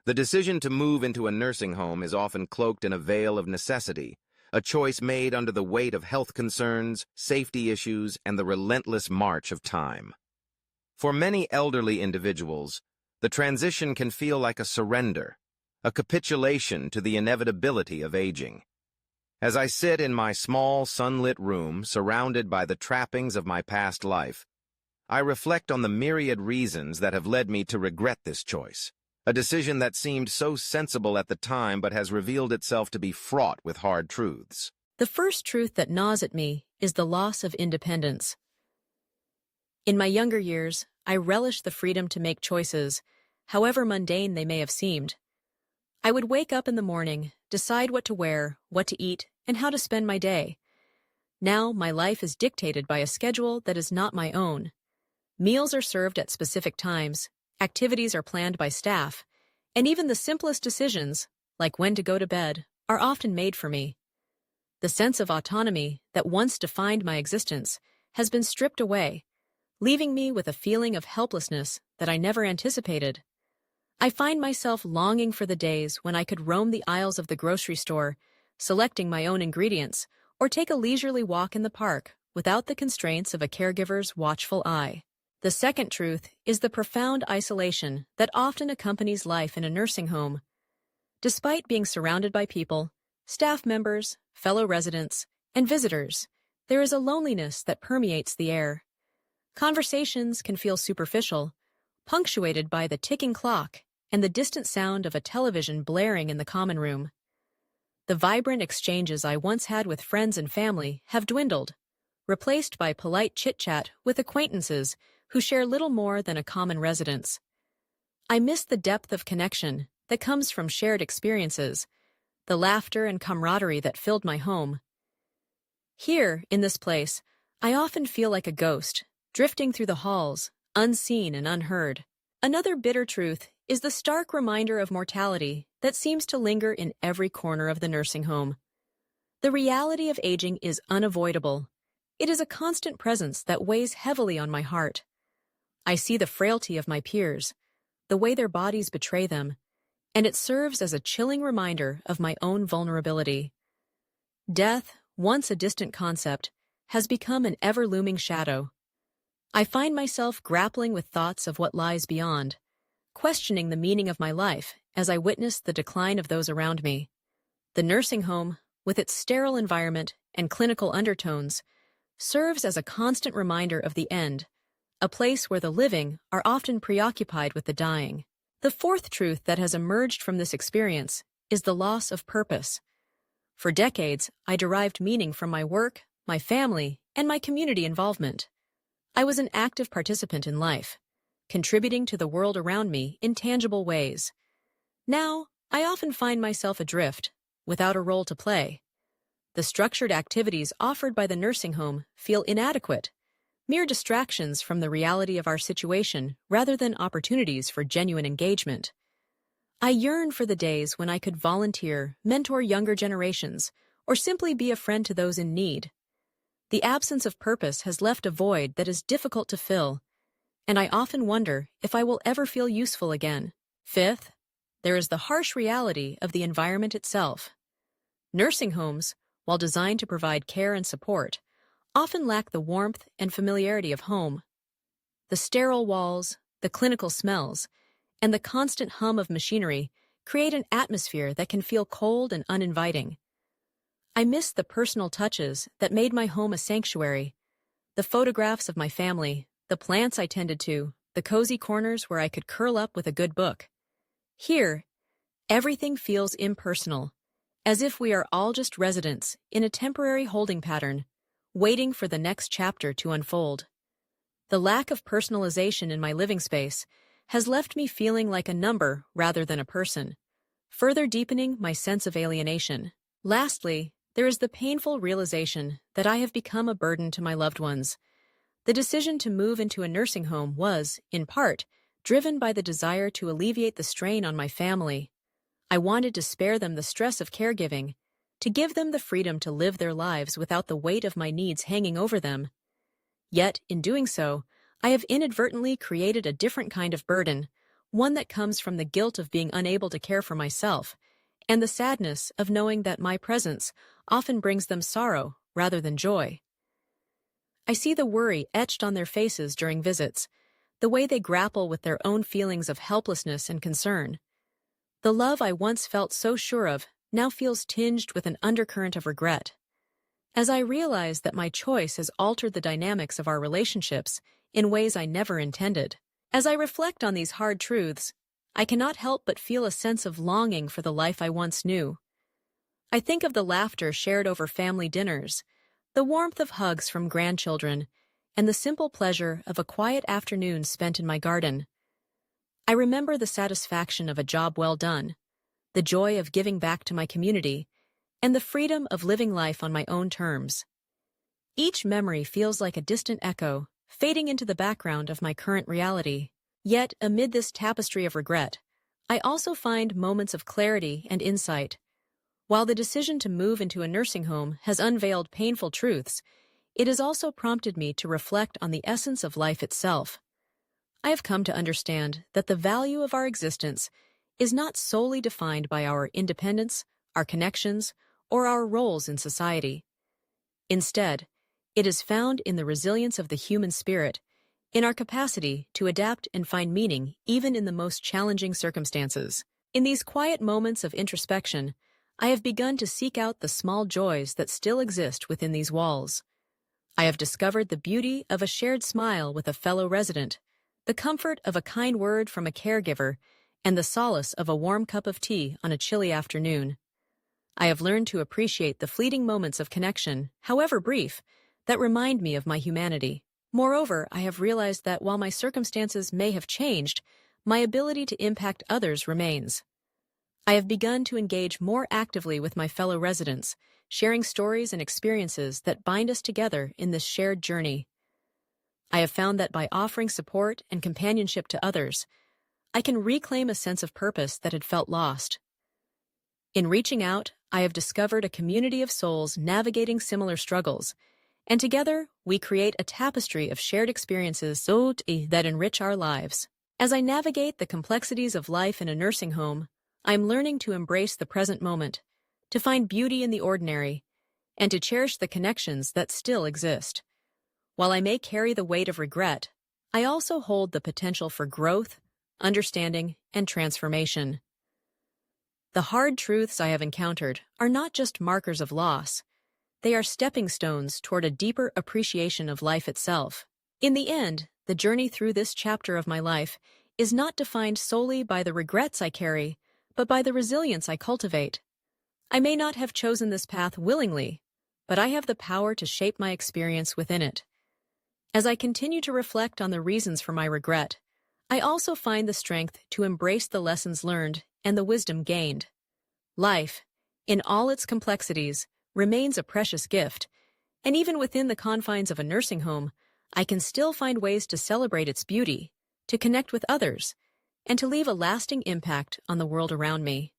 The decision to move into a nursing home is often cloaked in a veil of necessity, a choice made under the weight of health concerns, safety issues, and the relentless march of time. For many elderly individuals, the transition can feel like a surrender, a capitulation to the inevitability of aging. As I sit in my small, sunlit room, surrounded by the trappings of my past life, I reflect on the myriad reasons that have led me to regret this choice, a decision that seemed so sensible at the time but has revealed itself to be fraught with hard truths. The first truth that gnaws at me is the loss of independence. In my younger years, I relished the freedom to make choices, however mundane they may have seemed. I would wake up in the morning, decide what to wear, what to eat, and how to spend my day. Now, my life is dictated by a schedule that is not my own. Meals are served at specific times, activities are planned by staff, and even the simplest decisions, like when to go to bed, are often made for me. The sense of autonomy that once defined my existence has been stripped away, leaving me with a feeling of helplessness that I never anticipated. I find myself longing for the days when I could roam the aisles of the grocery store, selecting my own ingredients, or take a leisurely walk in the park without the constraints of a caregiver's watchful eye. The second truth is the profound isolation that often accompanies life in a nursing home. Despite being surrounded by people, staff members, fellow residents, and visitors, there is a loneliness that permeates the air. Conversations can feel superficial, punctuated by the ticking clock and the distant sound of a television blaring in the common room. The vibrant exchanges I once had with friends and family have dwindled, replaced by polite chit-chat with acquaintances who share little more than a common residence. I miss the depth of connection that comes from shared experiences, the laughter and camaraderie that filled my home. Here, in this place, I often feel like a ghost, drifting through the halls, unseen and unheard. Another bitter truth is the stark reminder of mortality that seems to linger in every corner of the nursing home. The reality of aging is unavoidable. It is a constant presence that weighs heavily on my heart. I see the frailty of my peers, the way their bodies betray them, and it serves as a chilling reminder of my own vulnerability. Death, once a distant concept, has become an ever-looming shadow. I find myself grappling with thoughts of what lies beyond, questioning the meaning of my life as I witness the decline of those around me. The nursing home, with its sterile environment and clinical undertones, serves as a constant reminder of the end, a place where the living are often preoccupied with the dying. The fourth truth that has emerged from this experience is the loss of purpose. For decades, I derived meaning from my work, my family, and my community involvement. I was an active participant in life, contributing to the world around me in tangible ways. Now, I often find myself adrift, without a role to play. The structured activities offered by the nursing home feel inadequate, mere distractions from the reality of our situation rather than opportunities for genuine engagement. I yearn for the days when I could volunteer, mentor younger generations, or simply be a friend to those in need. The absence of purpose has left a void that is difficult to fill, and I often wonder if I will ever feel useful again. Fifth, there is the harsh reality of the environment itself. Nursing homes, while designed to provide care and support, often lack the warmth and familiarity of home. The sterile walls, the clinical smells, and the constant hum of machinery create an atmosphere that can feel cold and uninviting. I miss the personal touches that made my home a sanctuary, the photographs of my family, the plants I tended to, the cozy corners where I could curl up with a good book. Here, everything feels impersonal, as if we are all just residents in a temporary holding pattern, waiting for the next chapter to unfold. The lack of personalization in my living space has left me feeling like a number rather than a person, further deepening my sense of alienation. Lastly, there is the painful realization that I have become a burden to my loved ones. The decision to move into a nursing home was, in part, driven by the desire to alleviate the strain on my family. I wanted to spare them the stress of caregiving, to give them the freedom to live their lives without the weight of my needs hanging over them. Yet, in doing so, I have inadvertently created a different kind of burden, one that comes from the guilt of being unable to care for myself, and the sadness of knowing that my presence often brings them sorrow rather than joy. I see the worry etched on their faces during visits, the way they grapple with their own feelings of helplessness and concern. The love I once felt so sure of now feels tinged with an undercurrent of regret. As I realize that my choice has altered the dynamics of our relationships in ways I never intended. As I reflect on these hard truths, I cannot help but feel a sense of longing for the life I once knew. I think of the laughter shared over family dinners, the warmth of hugs from grandchildren, and the simple pleasure of a quiet afternoon spent in my garden. I remember the satisfaction of a job well done, the joy of giving back to my community, and the freedom of living life on my own terms. Each memory feels like a distant echo, fading into the background of my current reality. Yet, amid this tapestry of regret, I also find moments of clarity and insight. While the decision to move into a nursing home has unveiled painful truths, it has also prompted me to reflect on the essence of life itself. I have come to understand that the value of our existence is not solely defined by our independence, our connections, or our roles in society. Instead, it is found in the resilience of the human spirit, in our capacity to adapt and find meaning even in the most challenging circumstances. In these quiet moments of introspection, I have begun to seek out the small joys that still exist within these walls. I have discovered the beauty of a shared smile with a fellow resident, the comfort of a kind word from a caregiver, and the solace of a warm cup of tea on a chilly afternoon. I have learned to appreciate the fleeting moments of connection, however brief, that remind me of my humanity. Moreover, I have realized that while my circumstances may have changed, my ability to impact others remains. I have begun to engage more actively with my fellow residents, sharing stories and experiences that bind us together in this shared journey. I have found that by offering support and companionship to others, I can reclaim a sense of purpose that had felt lost. In reaching out, I have discovered a community of souls navigating similar struggles, and together we create a tapestry of shared experiences that enrich our lives. As I navigate the complexities of life in a nursing home, I am learning to embrace the present moment, to find beauty in the ordinary, and to cherish the connections that still exist. While I may carry the weight of regret, I also hold the potential for growth, understanding, and transformation. The hard truths I have encountered are not just markers of loss. They are stepping stones toward a deeper appreciation of life itself. In the end, the journey through this chapter of my life is not defined solely by the regrets I carry, but by the resilience I cultivate. I may not have chosen this path willingly, but I have the power to shape my experience within it. As I continue to reflect on the reasons for my regret, I also find the strength to embrace the lessons learned and the wisdom gained. Life, in all its complexities, remains a precious gift, and even within the confines of a nursing home, I can still find ways to celebrate its beauty, to connect with others, and to leave a lasting impact on the world around me.